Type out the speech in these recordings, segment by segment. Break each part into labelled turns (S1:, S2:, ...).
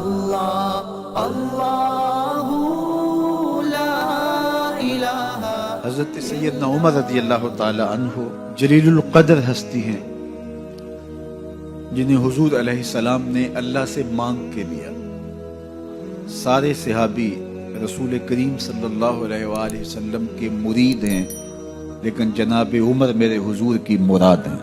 S1: اللہ اللہ لا الہ۔
S2: حضرت سیدنا عمر رضی اللہ تعالی عنہ جلیل القدر ہستی ہیں جنہیں حضور علیہ السلام نے اللہ سے مانگ کے لیا۔ سارے صحابی رسول کریم صلی اللہ علیہ وآلہ وسلم کے مرید ہیں، لیکن جناب عمر میرے حضور کی مراد ہیں۔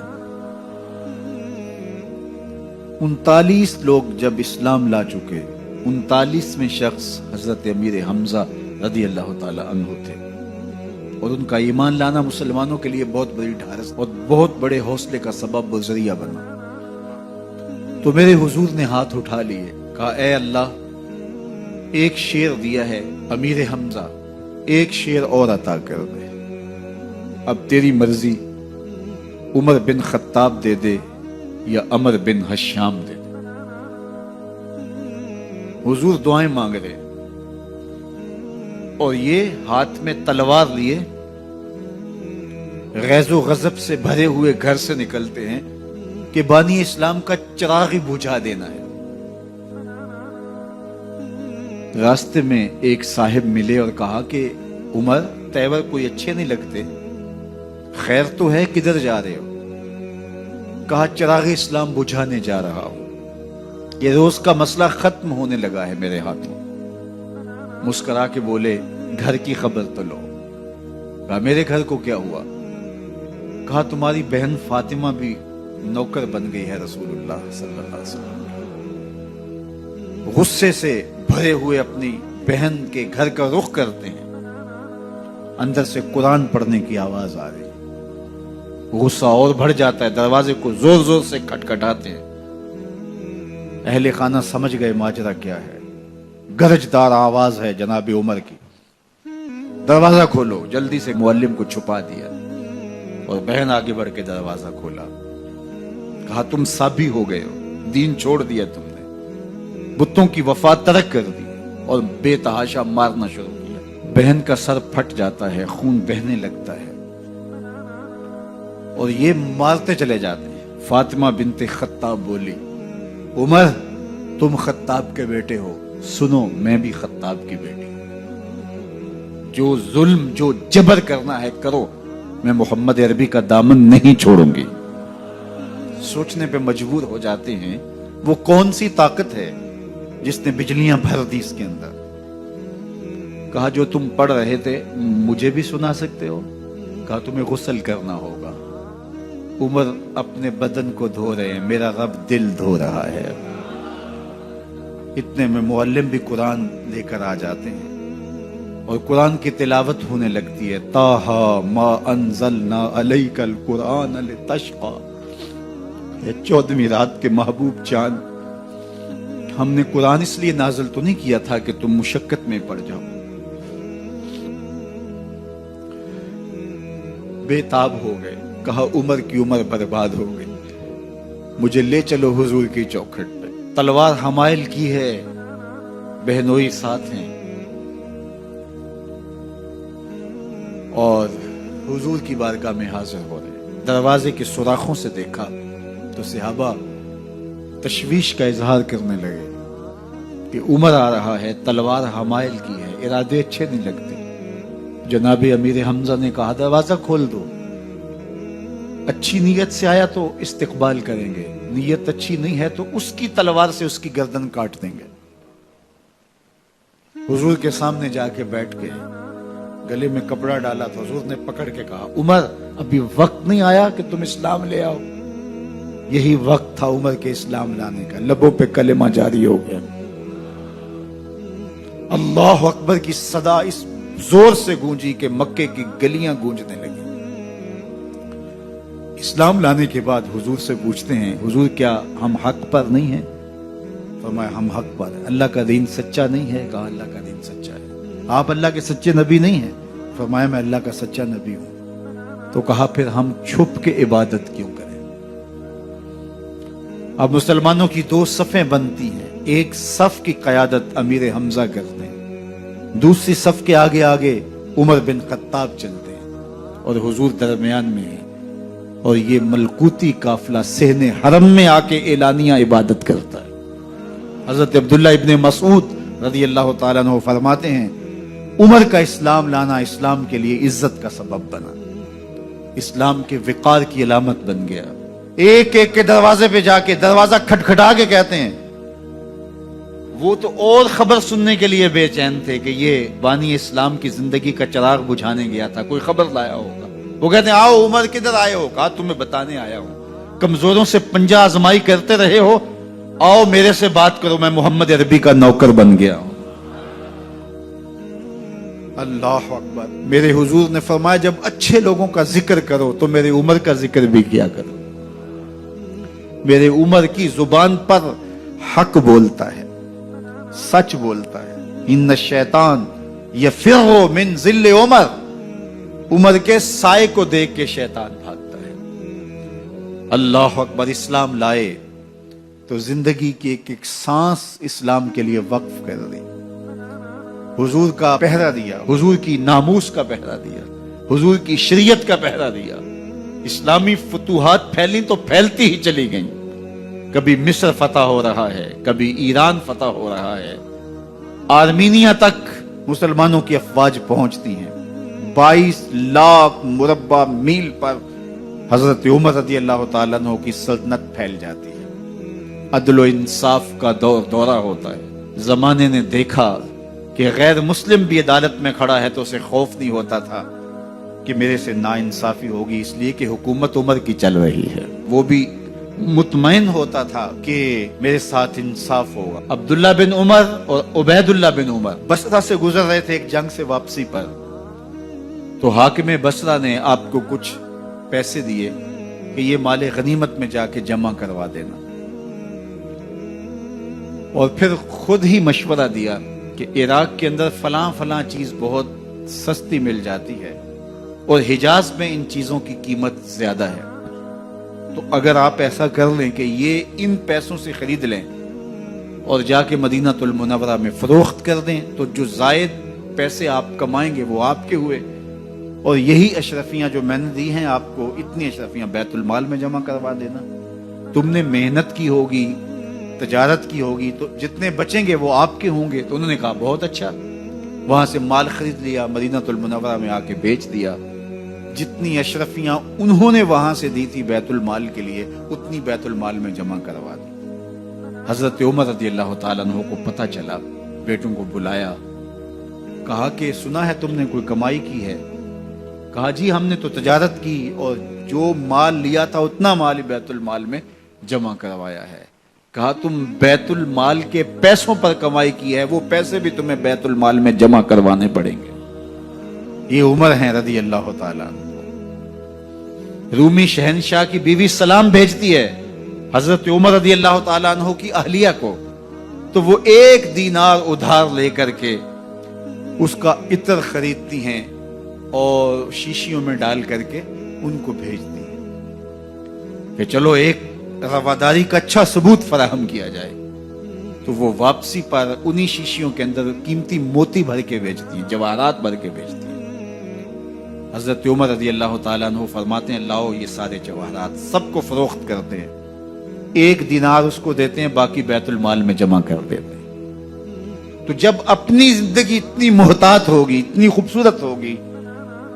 S2: 39 لوگ جب اسلام لا چکے، 39ویں شخص حضرت امیر حمزہ رضی اللہ تعالی عنہ تھے، اور ان کا ایمان لانا مسلمانوں کے لیے بہت بڑی ڈھارس اور بہت بڑے حوصلے کا سبب و ذریعہ بنا۔ تو میرے حضور نے ہاتھ اٹھا لیے، کہا اے اللہ، ایک شیر دیا ہے امیر حمزہ، ایک شیر اور عطا کر دے، اب تیری مرضی، عمر بن خطاب دے دے یا عمر بن حشام دے دے۔ حضور دعائیں مانگ رہے اور یہ ہاتھ میں تلوار لیے غیظ و غضب سے بھرے ہوئے گھر سے نکلتے ہیں کہ بانی اسلام کا چراغ ہی بجھا دینا ہے۔ راستے میں ایک صاحب ملے اور کہا کہ عمر، تیور کوئی اچھے نہیں لگتے، خیر تو ہے، کدھر جا رہے ہو؟ کہا چراغ اسلام بجھانے جا رہا ہوں، یہ روز کا مسئلہ ختم ہونے لگا ہے میرے ہاتھوں۔ مسکرا کے بولے گھر کی خبر تو لو۔ کہا میرے گھر کو کیا ہوا؟ کہا تمہاری بہن فاطمہ بھی نوکر بن گئی ہے رسول اللہ صلی اللہ علیہ وسلم۔ غصے سے بھرے ہوئے اپنی بہن کے گھر کا رخ کرتے ہیں، اندر سے قرآن پڑھنے کی آواز آ رہی، غصہ اور بڑھ جاتا ہے، دروازے کو زور زور سے کھٹکھٹاتے ہیں۔ اہل خانہ سمجھ گئے ماجرا کیا ہے، گرجدار آواز ہے جناب عمر کی، دروازہ کھولو۔ جلدی سے معلم کو چھپا دیا اور بہن آگے بڑھ کے دروازہ کھولا۔ کہا تم سابی ہو گئے ہو، دین چھوڑ دیا تم نے، بتوں کی وفا ترک کر دی اور بے تحاشا مارنا شروع کیا۔ بہن کا سر پھٹ جاتا ہے، خون بہنے لگتا ہے اور یہ مارتے چلے جاتے ہیں۔ فاطمہ بنت خطاب بولی عمر تم خطاب کے بیٹے ہو، سنو میں بھی خطاب کی بیٹی ہوں، جو ظلم جو جبر کرنا ہے کرو، میں محمد عربی کا دامن نہیں چھوڑوں گی۔ سوچنے پہ مجبور ہو جاتے ہیں وہ کون سی طاقت ہے جس نے بجلیاں بھر دی اس کے اندر۔ کہا جو تم پڑھ رہے تھے مجھے بھی سنا سکتے ہو؟ کہا تمہیں غسل کرنا ہوگا۔ عمر اپنے بدن کو دھو رہے ہیں، میرا رب دل دھو رہا ہے۔ اتنے میں معلم بھی قرآن لے کر آ جاتے ہیں اور قرآن کی تلاوت ہونے لگتی ہے۔ طٰہٰ ما انزلنا علیک القرآن لتشقیٰ، یہ 14ویں رات کے محبوب چاند، ہم نے قرآن اس لیے نازل تو نہیں کیا تھا کہ تم مشقت میں پڑ جاؤ۔ بے تاب ہو گئے، کہا عمر کی عمر برباد ہو گئی، مجھے لے چلو حضور کی چوکھٹ پہ۔ تلوار حمائل کی ہے، بہنوئی ساتھ ہیں، اور حضور کی بارگاہ میں حاضر ہو رہے۔ دروازے کے سوراخوں سے دیکھا تو صحابہ تشویش کا اظہار کرنے لگے کہ عمر آ رہا ہے، تلوار حمائل کی ہے، ارادے اچھے نہیں لگتے۔ جناب امیر حمزہ نے کہا دروازہ کھول دو، اچھی نیت سے آیا تو استقبال کریں گے، نیت اچھی نہیں ہے تو اس کی تلوار سے اس کی گردن کاٹ دیں گے۔ حضور کے سامنے جا کے بیٹھ گئے، گلے میں کپڑا ڈالا تو حضور نے پکڑ کے کہا عمر ابھی وقت نہیں آیا کہ تم اسلام لے آؤ۔ یہی وقت تھا عمر کے اسلام لانے کا، لبوں پہ کلمہ جاری ہو گیا۔ اللہ اکبر کی صدا اس زور سے گونجی کہ مکے کی گلیاں گونجنے لگی۔ اسلام لانے کے بعد حضور سے پوچھتے ہیں حضور کیا ہم حق پر نہیں ہیں؟ فرمایا ہم حق پر ہیں۔ اللہ کا دین سچا نہیں ہے؟ کہا اللہ کا دین سچا ہے۔ آپ اللہ کے سچے نبی نہیں ہیں؟ فرمایا میں اللہ کا سچا نبی ہوں۔ تو کہا پھر ہم چھپ کے عبادت کیوں کریں؟ اب مسلمانوں کی دو صفیں بنتی ہیں، ایک صف کی قیادت امیر حمزہ کرتے ہیں، دوسری صف کے آگے آگے عمر بن خطاب چلتے ہیں اور حضور درمیان میں ہیں، اور یہ ملکوتی قافلہ صحن حرم میں آ کے اعلانیہ عبادت کرتا ہے۔ حضرت عبداللہ ابن مسعود رضی اللہ تعالیٰ عنہ فرماتے ہیں عمر کا اسلام لانا اسلام کے لیے عزت کا سبب بنا، اسلام کے وقار کی علامت بن گیا۔ ایک ایک کے دروازے پہ جا کے دروازہ کھٹکھٹا کے کہتے ہیں، وہ تو اور خبر سننے کے لیے بے چین تھے کہ یہ بانی اسلام کی زندگی کا چراغ بجھانے گیا تھا، کوئی خبر لایا ہوگا۔ وہ کہتے ہیں آؤ عمر کدھر آئے ہو؟ کہا تمہیں بتانے آیا ہوں، کمزوروں سے پنجہ آزمائی کرتے رہے ہو، آؤ میرے سے بات کرو، میں محمد عربی کا نوکر بن گیا ہوں۔ اللہ اکبر۔ میرے حضور نے فرمایا جب اچھے لوگوں کا ذکر کرو تو میرے عمر کا ذکر بھی کیا کرو۔ میرے عمر کی زبان پر حق بولتا ہے، سچ بولتا ہے۔ ان الشیطان یفر من ظل عمر، عمر کے سائے کو دیکھ کے شیطان بھاگتا ہے۔ اللہ اکبر۔ اسلام لائے تو زندگی کی ایک ایک سانس اسلام کے لیے وقف کر دی، حضور کا پہرا دیا، حضور کی ناموس کا پہرا دیا، حضور کی شریعت کا پہرا دیا۔ اسلامی فتوحات پھیلی تو پھیلتی ہی چلی گئیں، کبھی مصر فتح ہو رہا ہے، کبھی ایران فتح ہو رہا ہے، آرمینیا تک مسلمانوں کی افواج پہنچتی ہیں۔ 22 لاکھ مربع میل پر حضرت عمر رضی اللہ تعالیٰ عنہ کی سلطنت پھیل جاتی ہے۔ عدل و انصاف کا دورہ ہوتا ہے۔ زمانے نے دیکھا کہ غیر مسلم بھی عدالت میں کھڑا ہے تو اسے خوف نہیں ہوتا تھا کہ میرے سے ناانصافی ہوگی، اس لیے کہ حکومت عمر کی چل رہی ہے۔ وہ بھی مطمئن ہوتا تھا کہ میرے ساتھ انصاف ہوگا۔ عبداللہ بن عمر اور عبید اللہ بن عمر بصرہ سے گزر رہے تھے ایک جنگ سے واپسی پر، تو حاکم بصرہ نے آپ کو کچھ پیسے دیے کہ یہ مال غنیمت میں جا کے جمع کروا دینا، اور پھر خود ہی مشورہ دیا کہ عراق کے اندر فلاں فلاں چیز بہت سستی مل جاتی ہے اور حجاز میں ان چیزوں کی قیمت زیادہ ہے، تو اگر آپ ایسا کر لیں کہ یہ ان پیسوں سے خرید لیں اور جا کے مدینہ المنورہ میں فروخت کر دیں تو جو زائد پیسے آپ کمائیں گے وہ آپ کے ہوئے، اور یہی اشرفیاں جو میں نے دی ہیں آپ کو، اتنی اشرفیاں بیت المال میں جمع کروا دینا۔ تم نے محنت کی ہوگی، تجارت کی ہوگی، تو جتنے بچیں گے وہ آپ کے ہوں گے۔ تو انہوں نے کہا بہت اچھا، وہاں سے مال خرید لیا، مدینہ المنورہ میں آ کے بیچ دیا۔ جتنی اشرفیاں انہوں نے وہاں سے دی تھی بیت المال کے لیے، اتنی بیت المال میں جمع کروا دی۔ حضرت عمر رضی اللہ تعالیٰ عنہ کو پتہ چلا، بیٹوں کو بلایا، کہا کہ سنا ہے تم نے کوئی کمائی کی ہے؟ کہا جی ہم نے تو تجارت کی اور جو مال لیا تھا اتنا مال بیت المال میں جمع کروایا ہے۔ کہا تم بیت المال کے پیسوں پر کمائی کی ہے، وہ پیسے بھی تمہیں بیت المال میں جمع کروانے پڑیں گے۔ یہ عمر ہیں رضی اللہ تعالیٰ عنہ۔ رومی شہنشاہ کی بیوی سلام بھیجتی ہے حضرت عمر رضی اللہ تعالیٰ عنہ کی اہلیہ کو، تو وہ 1 دینار ادھار لے کر کے اس کا عطر خریدتی ہیں اور شیشیوں میں ڈال کر کے ان کو بھیجتی ہیں کہ چلو ایک رواداری کا اچھا ثبوت فراہم کیا جائے۔ تو وہ واپسی پر انہی شیشیوں کے اندر قیمتی موتی بھر کے بیچتی ہیں، جواہرات بھر کے بیچتی ہیں۔ حضرت عمر رضی اللہ تعالیٰ عنہ فرماتے ہیں لاؤ یہ سارے جواہرات، سب کو فروخت کرتے ہیں، 1 دینار اس کو دیتے ہیں، باقی بیت المال میں جمع کر دیتے ہیں۔ تو جب اپنی زندگی اتنی محتاط ہوگی، اتنی خوبصورت ہوگی،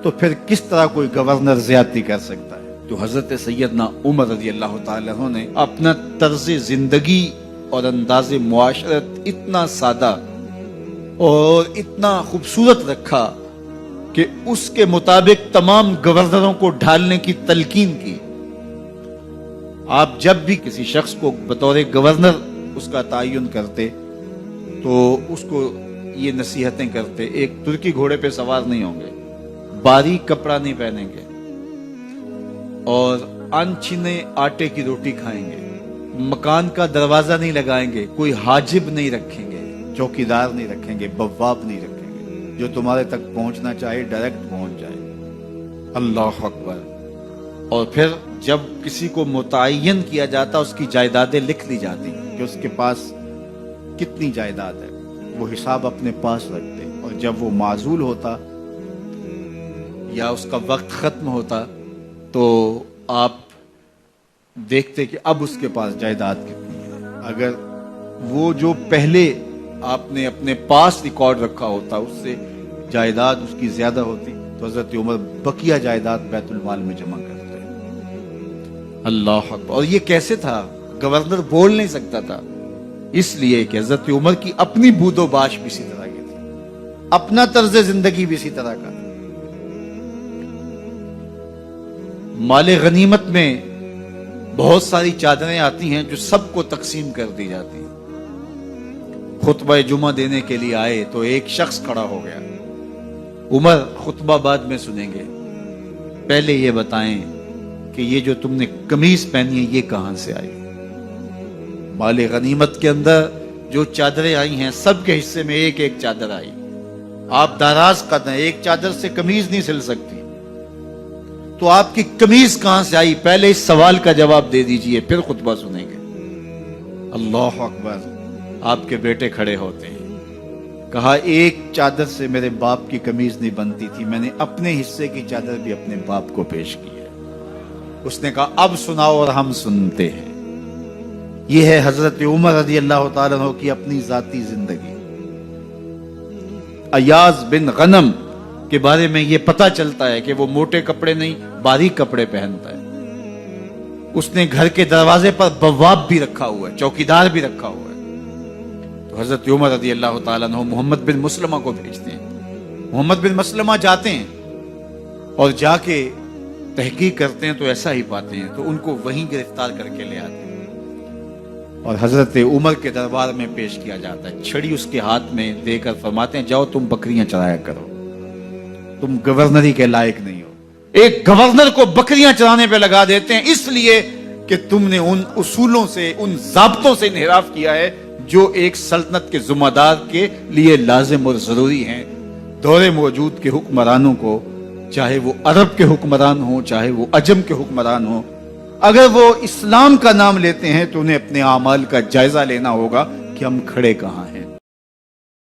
S2: تو پھر کس طرح کوئی گورنر زیادتی کر سکتا ہے؟ تو حضرت سیدنا عمر رضی اللہ تعالیٰ عنہ نے اپنا طرز زندگی اور انداز معاشرت اتنا سادہ اور اتنا خوبصورت رکھا کہ اس کے مطابق تمام گورنروں کو ڈھالنے کی تلقین کی۔ آپ جب بھی کسی شخص کو بطور گورنر اس کا تعین کرتے تو اس کو یہ نصیحتیں کرتے، ایک ترکی گھوڑے پہ سوار نہیں ہوں گے، باریک کپڑا نہیں پہنیں گے، اور انچھنے آٹے کی روٹی کھائیں گے، مکان کا دروازہ نہیں لگائیں گے، کوئی حاجب نہیں رکھیں گے، چوکیدار نہیں رکھیں گے، بواب نہیں رکھیں گے، جو تمہارے تک پہنچنا چاہے ڈائریکٹ پہنچ جائے۔ اللہ اکبر۔ اور پھر جب کسی کو متعین کیا جاتا اس کی جائیدادیں لکھ لی جاتی کہ اس کے پاس کتنی جائیداد ہے، وہ حساب اپنے پاس رکھتے، اور جب وہ معزول ہوتا یا اس کا وقت ختم ہوتا تو آپ دیکھتے کہ اب اس کے پاس جائیداد کتنی ہے۔ اگر وہ جو پہلے آپ نے اپنے پاس ریکارڈ رکھا ہوتا اس سے جائیداد اس کی زیادہ ہوتی تو حضرت عمر بقیہ جائیداد بیت المال میں جمع کرتے. اللہ اکبر. اور یہ کیسے تھا؟ گورنر بول نہیں سکتا تھا، اس لیے کہ حضرت عمر کی اپنی بود و باش بھی اسی طرح کی تھی، اپنا طرز زندگی بھی اسی طرح کا. مال غنیمت میں بہت ساری چادریں آتی ہیں جو سب کو تقسیم کر دی جاتی ہیں. خطبہ جمعہ دینے کے لیے آئے تو ایک شخص کھڑا ہو گیا. عمر خطبہ بعد میں سنیں گے، پہلے یہ بتائیں کہ یہ جو تم نے قمیض پہنی ہے یہ کہاں سے آئی؟ مال غنیمت کے اندر جو چادریں آئی ہیں سب کے حصے میں ایک ایک چادر آئی. آپ داراز قد ہیں، ایک چادر سے قمیض نہیں سل سکتی، تو آپ کی قمیض کہاں سے آئی؟ پہلے اس سوال کا جواب دے دیجئے، پھر خطبہ سنیں گے. اللہ اکبر. آپ کے بیٹے کھڑے ہوتے ہیں. کہا ایک چادر سے میرے باپ کی قمیض نہیں بنتی تھی، میں نے اپنے حصے کی چادر بھی اپنے باپ کو پیش کی ہے. اس نے کہا اب سناؤ اور ہم سنتے ہیں. یہ ہے حضرت عمر رضی اللہ تعالیٰ عنہ کی اپنی ذاتی زندگی. ایاز بن غنم کے بارے میں یہ پتا چلتا ہے کہ وہ موٹے کپڑے نہیں باریک کپڑے پہنتا ہے. اس نے گھر کے دروازے پر بواب بھی رکھا ہوا ہے، چوکیدار بھی رکھا ہوا ہے. تو حضرت عمر رضی اللہ تعالیٰ عنہ محمد بن مسلمہ کو بھیجتے ہیں. محمد بن مسلمہ جاتے ہیں اور جا کے تحقیق کرتے ہیں تو ایسا ہی پاتے ہیں، تو ان کو وہیں گرفتار کر کے لے آتے ہیں اور حضرت عمر کے دربار میں پیش کیا جاتا ہے. چھڑی اس کے ہاتھ میں دے کر فرماتے ہیں جاؤ تم بکریاں چرایا کرو، تم گورنری کے لائق نہیں ہو. ایک گورنر کو بکریاں چرانے پہ لگا دیتے ہیں اس لیے کہ تم نے ان اصولوں سے، ان ضابطوں سے انحراف کیا ہے جو ایک سلطنت کے ذمہ دار کے لیے لازم اور ضروری ہیں. دور موجود کے حکمرانوں کو، چاہے وہ عرب کے حکمران ہوں چاہے وہ عجم کے حکمران ہوں، اگر وہ اسلام کا نام لیتے ہیں تو انہیں اپنے اعمال کا جائزہ لینا ہوگا کہ ہم کھڑے کہاں ہیں.